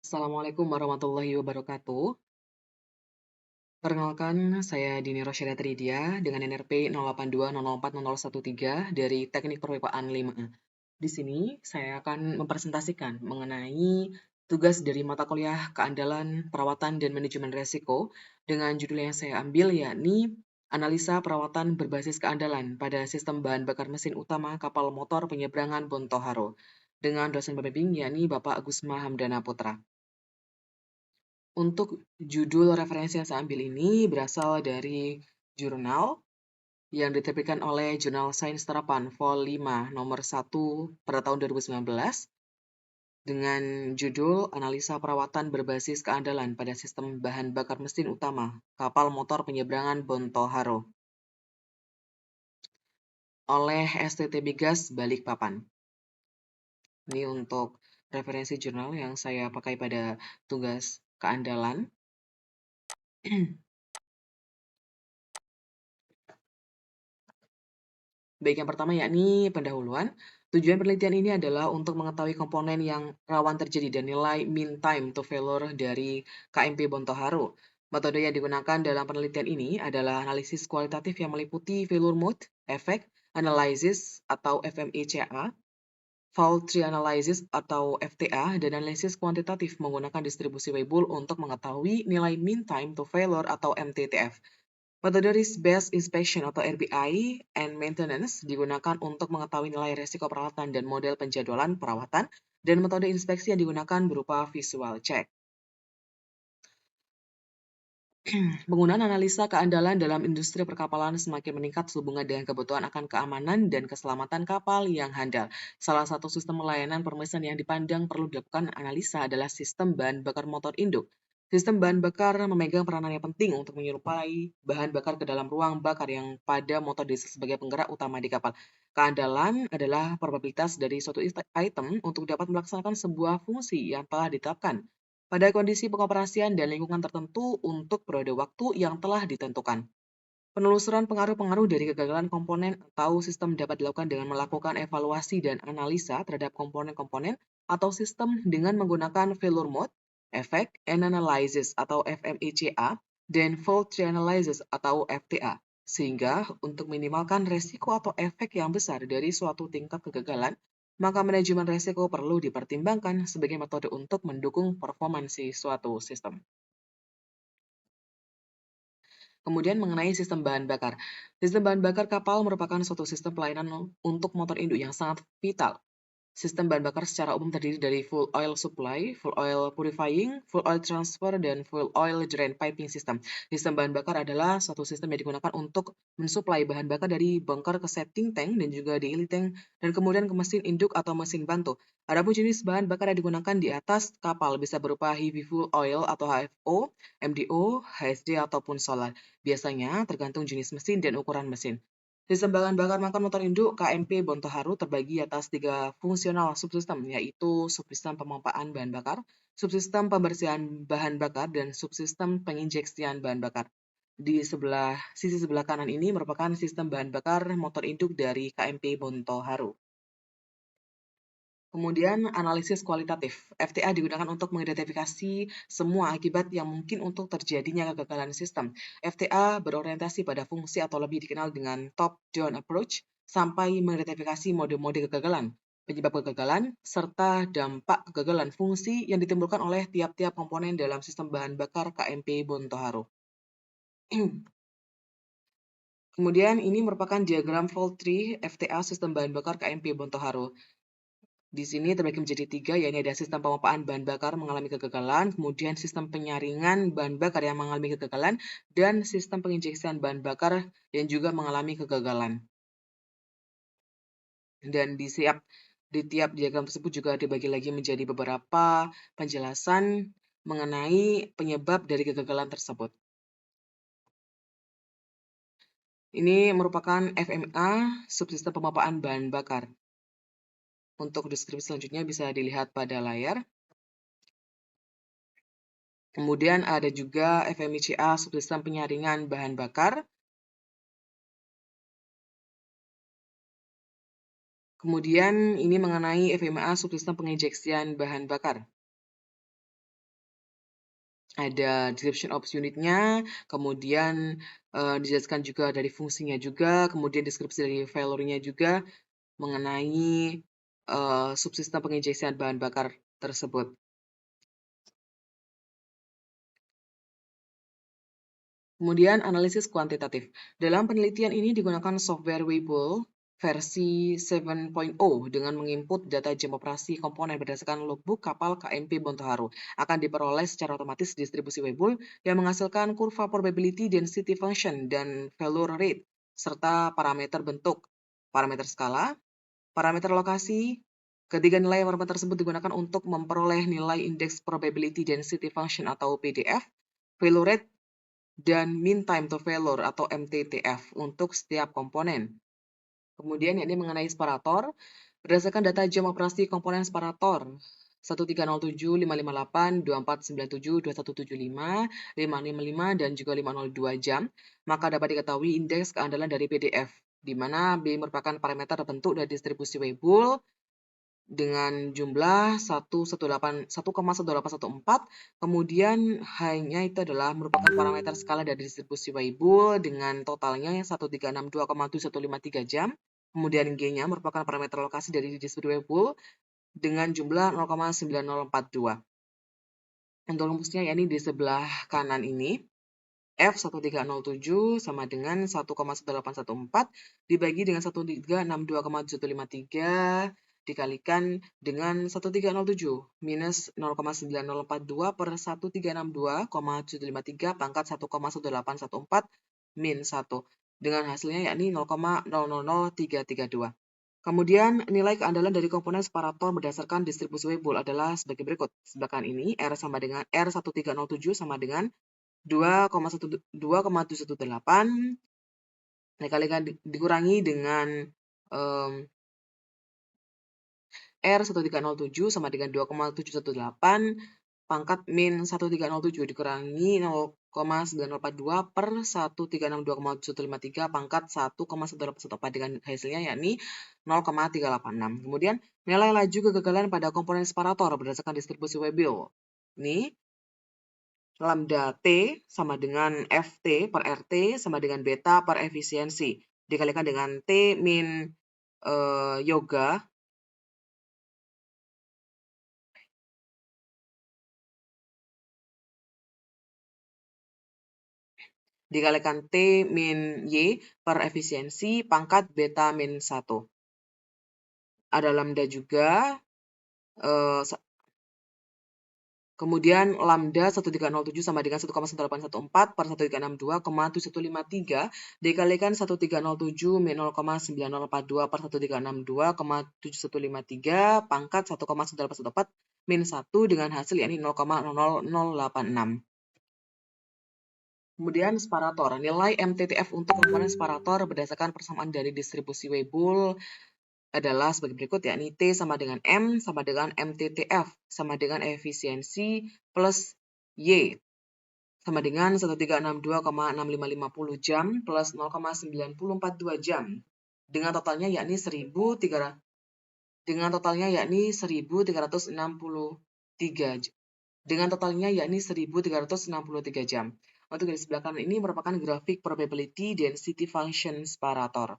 Assalamualaikum warahmatullahi wabarakatuh. Perkenalkan, saya Dini Rosyada Tridia dengan NRP 0820404113 dari Teknik Perpipaan 5A. Di sini saya akan mempresentasikan mengenai tugas dari mata kuliah keandalan, perawatan, dan manajemen resiko dengan judul yang saya ambil yakni Analisa Perawatan Berbasis Keandalan pada Sistem Bahan Bakar Mesin Utama Kapal Motor Penyeberangan Bontoharo dengan dosen pembimbing yakni Bapak Gusma Hamdana Putra. Untuk judul referensi yang saya ambil ini berasal dari jurnal yang diterbitkan oleh Jurnal Sains Terapan Vol 5 nomor 1 pada tahun 2019 dengan judul Analisa Perawatan Berbasis Keandalan pada Sistem Bahan Bakar Mesin Utama Kapal Motor Penyeberangan Bontoharo oleh STTB Gas Balikpapan. Ini untuk referensi jurnal yang saya pakai pada tugas keandalan. Baik, yang pertama yakni pendahuluan. Tujuan penelitian ini adalah untuk mengetahui komponen yang rawan terjadi dan nilai mean time to failure dari KMP Bontoharo. Metode yang digunakan dalam penelitian ini adalah analisis kualitatif yang meliputi failure mode, effect, analysis atau FMECA, fault tree analysis atau FTA, dan analisis kuantitatif menggunakan distribusi Weibull untuk mengetahui nilai mean time to failure atau MTTF. Metode Risk-Based Inspection atau RBI and Maintenance digunakan untuk mengetahui nilai resiko perawatan dan model penjadwalan perawatan, dan metode inspeksi yang digunakan berupa visual check. Penggunaan analisa keandalan dalam industri perkapalan semakin meningkat sehubungan dengan kebutuhan akan keamanan dan keselamatan kapal yang handal. Salah satu sistem layanan permesan yang dipandang perlu dilakukan analisa adalah sistem bahan bakar motor induk. Sistem bahan bakar memegang peranan yang penting untuk menyerupai bahan bakar ke dalam ruang bakar yang pada motor diesel sebagai penggerak utama di kapal. Keandalan adalah probabilitas dari suatu item untuk dapat melaksanakan sebuah fungsi yang telah ditetapkan pada kondisi pengoperasian dan lingkungan tertentu untuk periode waktu yang telah ditentukan. Penelusuran pengaruh-pengaruh dari kegagalan komponen atau sistem dapat dilakukan dengan melakukan evaluasi dan analisa terhadap komponen-komponen atau sistem dengan menggunakan failure mode, effect and analysis atau FMECA, dan fault tree analysis atau FTA. Sehingga untuk minimalkan resiko atau efek yang besar dari suatu tingkat kegagalan, maka manajemen resiko perlu dipertimbangkan sebagai metode untuk mendukung performansi suatu sistem. Kemudian mengenai sistem bahan bakar. Sistem bahan bakar kapal merupakan suatu sistem pelayanan untuk motor induk yang sangat vital. Sistem bahan bakar secara umum terdiri dari full oil supply, full oil purifying, full oil transfer, dan full oil drain piping system. Sistem bahan bakar adalah suatu sistem yang digunakan untuk mensuplai bahan bakar dari bunker ke setting tank dan juga daily tank, dan kemudian ke mesin induk atau mesin bantu. Adapun jenis bahan bakar yang digunakan di atas kapal bisa berupa heavy fuel oil atau HFO, MDO, HSD, ataupun solar. Biasanya tergantung jenis mesin dan ukuran mesin. Sistem bahan bakar motor induk KMP Bontoharo terbagi atas 3 fungsional subsistem, yaitu subsistem pemompaan bahan bakar, subsistem pembersihan bahan bakar, dan subsistem penginjeksian bahan bakar. Di sisi sebelah kanan ini merupakan sistem bahan bakar motor induk dari KMP Bontoharo. Kemudian analisis kualitatif. FTA digunakan untuk mengidentifikasi semua akibat yang mungkin untuk terjadinya kegagalan sistem. FTA berorientasi pada fungsi atau lebih dikenal dengan top-down approach sampai mengidentifikasi mode-mode kegagalan, penyebab kegagalan, serta dampak kegagalan fungsi yang ditimbulkan oleh tiap-tiap komponen dalam sistem bahan bakar KMP Bontoharo. Kemudian ini merupakan diagram fault tree FTA sistem bahan bakar KMP Bontoharo. Di sini terbagi menjadi 3, yaitu ada sistem pemompaan bahan bakar mengalami kegagalan, kemudian sistem penyaringan bahan bakar yang mengalami kegagalan, dan sistem penginjeksian bahan bakar yang juga mengalami kegagalan. Dan di tiap diagram tersebut juga dibagi lagi menjadi beberapa penjelasan mengenai penyebab dari kegagalan tersebut. Ini merupakan FMA, subsistem pemompaan bahan bakar. Untuk deskripsi selanjutnya bisa dilihat pada layar. Kemudian ada juga FMECA, subsistem penyaringan bahan bakar. Kemudian ini mengenai FMEA, subsistem penginjeksian bahan bakar. ada description of unitnya, kemudian dijelaskan juga dari fungsinya juga, kemudian deskripsi dari value-nya juga mengenai subsistem penginjeksian bahan bakar tersebut. Kemudian analisis kuantitatif. Dalam penelitian ini digunakan software Weibull versi 7.0 dengan menginput data jam operasi komponen berdasarkan logbook kapal KMP Bontoharu. Akan diperoleh secara otomatis distribusi Weibull yang menghasilkan kurva probability density function dan failure rate, serta parameter bentuk, parameter skala, parameter lokasi. Ketiga nilai parameter tersebut digunakan untuk memperoleh nilai indeks probability density function atau PDF, failure rate, dan mean time to failure atau MTTF untuk setiap komponen. Kemudian ini mengenai separator, berdasarkan data jam operasi komponen separator 1307, 558, 2497, 2175, 555, dan juga 502 jam, maka dapat diketahui indeks keandalan dari PDF, di mana B merupakan parameter bentuk dari distribusi Weibull dengan jumlah 1,1814, kemudian hanya itu adalah merupakan parameter skala dari distribusi Weibull dengan totalnya 1362,2153 jam, kemudian G-nya merupakan parameter lokasi dari distribusi Weibull dengan jumlah 0,9042. Untuk rumusnya yakni di sebelah kanan ini, F1307 sama dengan 1,1814 dibagi dengan 1362,753 dikalikan dengan 1307 minus 0,9042 per 1362,753 pangkat 1,1814 min 1 dengan hasilnya yakni 0,000332. Kemudian nilai keandalan dari komponen separator berdasarkan distribusi Weibull adalah sebagai berikut. Sebelah kanan ini R sama dengan R1307 sama dengan 2,718 dikalikan dikurangi dengan R1307 sama dengan 2,718 pangkat min 1307 dikurangi 0,9042 per 1362,753 pangkat 1,1814 dengan hasilnya yakni 0,386. Kemudian nilai laju kegagalan pada komponen separator berdasarkan distribusi Weibull. Ini lambda T sama dengan Ft per RT sama dengan beta per efisiensi. Dikalikan dengan T min yoga dikalikan T min Y per efisiensi pangkat beta min 1. Ada lambda juga. Kemudian lambda 1307 sama dengan 1,1814 per 1362,753 dikalikan 1307 min 0,9042 per 1362,7153 pangkat 1,9814 min 1 dengan hasil yakni 0,00086. Kemudian separator, nilai MTTF untuk komponen separator berdasarkan persamaan dari distribusi Weibull adalah sebagai berikut, yakni T sama dengan M sama dengan MTTF sama dengan efisiensi plus Y sama dengan 1362,6550 jam plus 0,9042 jam dengan totalnya yakni 1363 jam. Untuk di sebelah kanan ini merupakan grafik probability density function separator.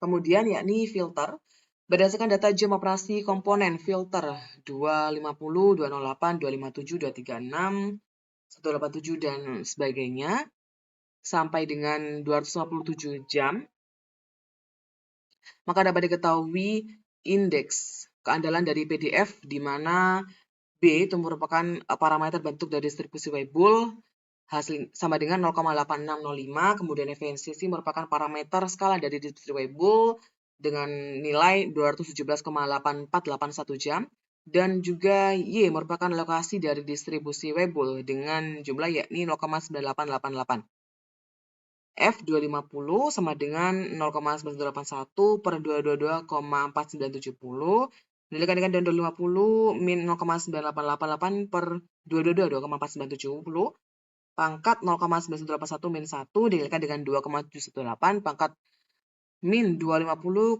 Kemudian yakni filter. Berdasarkan data jam operasi komponen filter 250, 208, 257, 236, 187 dan sebagainya sampai dengan 257 jam, maka dapat diketahui indeks keandalan dari PDF di mana B itu merupakan parameter bentuk dari distribusi Weibull hasil sama dengan 0,8605, kemudian efisiensi merupakan parameter skala dari distribusi Weibull dengan nilai 217,8481 jam, dan juga Y merupakan lokasi dari distribusi Weibull dengan jumlah yakni 0,9888. F250 sama dengan 0,1981 per 222,4970 dikalikan dengan 250 min 0,9888 per 222,4970 pangkat 0,9181 min 1 dikalikan dengan 2,718 pangkat min 250,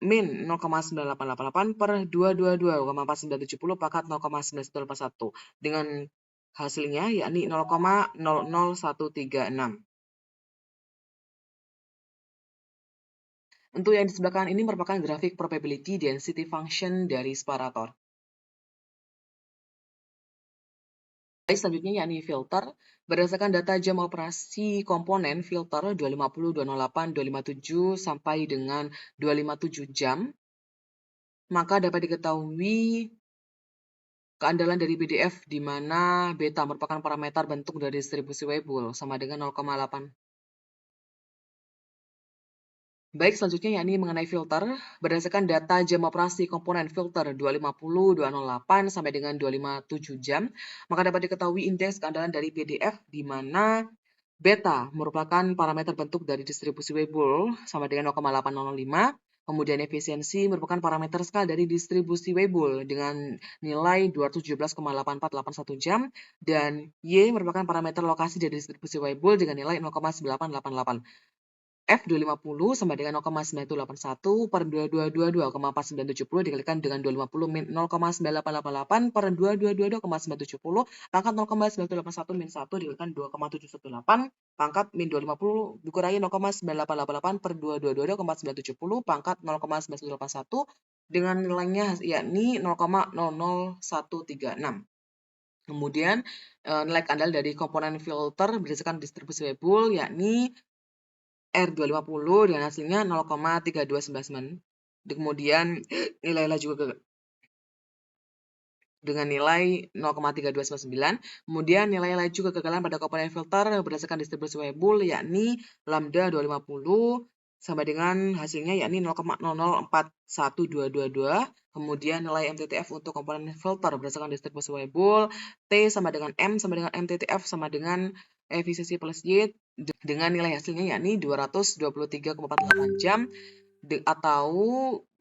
min 0,9888 per 222,4970 pangkat 0,9181 dengan hasilnya yakni 0,00136. Untuk yang di sebelah kanan ini merupakan grafik probability density function dari separator. Selanjutnya yakni filter. Berdasarkan data jam operasi komponen filter 250, 208, 257 sampai dengan 257 jam, maka dapat diketahui keandalan dari PDF di mana beta merupakan parameter bentuk dari distribusi Weibull sama dengan 0,8. Baik, selanjutnya yakni mengenai filter. Berdasarkan data jam operasi komponen filter 250, 208 sampai dengan 257 jam, maka dapat diketahui indeks keandalan dari PDF di mana beta merupakan parameter bentuk dari distribusi Weibull sama dengan 0,805. Kemudian efisiensi merupakan parameter skala dari distribusi Weibull dengan nilai 217,8481 jam, dan Y merupakan parameter lokasi dari distribusi Weibull dengan nilai 0,9888. F250 sama dengan 0,9181 per 2222,4970 dikalikan dengan 250 min 0,9888 per 2222,970 pangkat 0,9181 min 1 dikalikan 2,718 pangkat min 250 dikurangi 0,9888 per 2222,970 pangkat 0,9181 dengan nilainya yakni 0,00136. Kemudian nilai keandalan dari komponen filter berdasarkan distribusi Weibull yakni R250 dengan hasilnya 0,3299. Kemudian nilai juga dengan nilai 0,3299. Kemudian nilai laju kegagalan pada komponen filter berdasarkan distribusi Weibull yakni lambda 250 sama dengan hasilnya yakni 0,0041222. Kemudian nilai MTTF untuk komponen filter berdasarkan distribusi Weibull T sama dengan M sama dengan MTTF sama dengan efisiensi plus Y dengan nilai hasilnya yakni 223,48 jam atau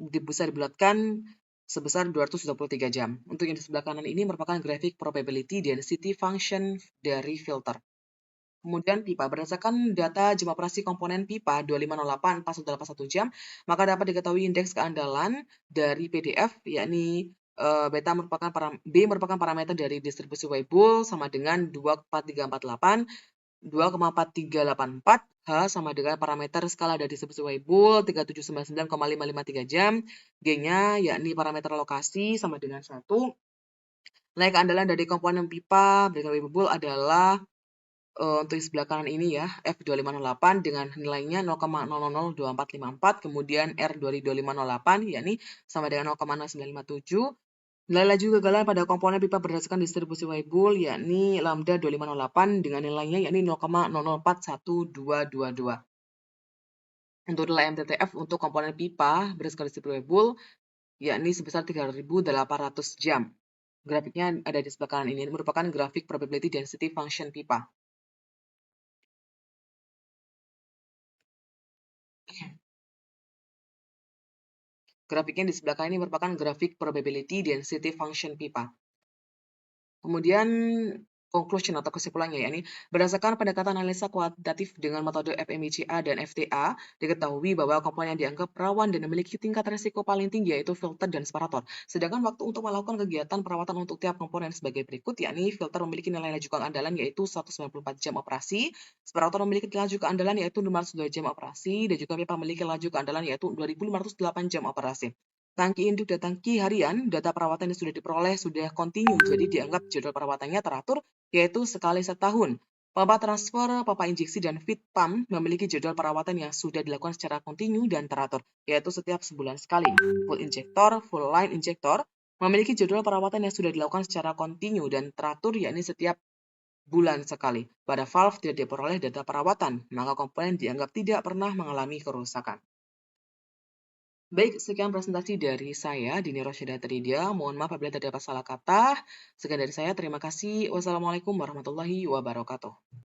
bisa dibulatkan sebesar 223 jam. Untuk yang di sebelah kanan ini merupakan grafik probability density function dari filter. Kemudian pipa, berdasarkan data jam operasi komponen pipa 2508 4181 jam, maka dapat diketahui indeks keandalan dari PDF yakni B merupakan parameter dari distribusi Weibull sama dengan 24348, 2,4384, H sama dengan parameter skala dari distribusi Weibull 3799,553 jam, G-nya yakni parameter lokasi sama dengan 1. Nilai keandalan dari komponen pipa berdasarkan Weibull adalah untuk di sebelah kanan ini ya, F2508 dengan nilainya 0,002454, kemudian R2508 yakni sama dengan 0,0957. Nilai laju kegagalan pada komponen pipa berdasarkan distribusi Weibull yakni lambda 2508 dengan nilainya yakni 0,004122. Untuk nilai MTTF untuk komponen pipa berdasarkan distribusi Weibull yakni sebesar 3.800 jam. Grafiknya ada di sebelah kanan ini, merupakan grafik probability density function pipa. Grafiknya di sebelah kanan ini merupakan grafik probability density function pipa. Kemudian conclusion atau kesimpulannya yakni berdasarkan pendekatan analisa kuantitatif dengan metode FMICA dan FTA, diketahui bahwa komponen yang dianggap rawan dan memiliki tingkat risiko paling tinggi yaitu filter dan separator. Sedangkan waktu untuk melakukan kegiatan perawatan untuk tiap komponen sebagai berikut, yakni filter memiliki nilai laju keandalan yaitu 194 jam operasi, separator memiliki laju keandalan yaitu 502 jam operasi, dan juga pipa memiliki laju keandalan yaitu 2508 jam operasi. Tangki induk dan tangki harian, data perawatan yang sudah diperoleh sudah kontinu, jadi dianggap jadwal perawatannya teratur, yaitu sekali setahun. Pompa transfer, pompa injeksi, dan feed pump memiliki jadwal perawatan yang sudah dilakukan secara kontinu dan teratur, yaitu setiap sebulan sekali. Full injector, full line injector, memiliki jadwal perawatan yang sudah dilakukan secara kontinu dan teratur, yakni setiap bulan sekali. Pada valve tidak diperoleh data perawatan, maka komponen dianggap tidak pernah mengalami kerusakan. Baik, sekian presentasi dari saya, Dini Rosyida Tridia. Mohon maaf apabila terdapat salah kata. Sekian dari saya, terima kasih. Wassalamualaikum warahmatullahi wabarakatuh.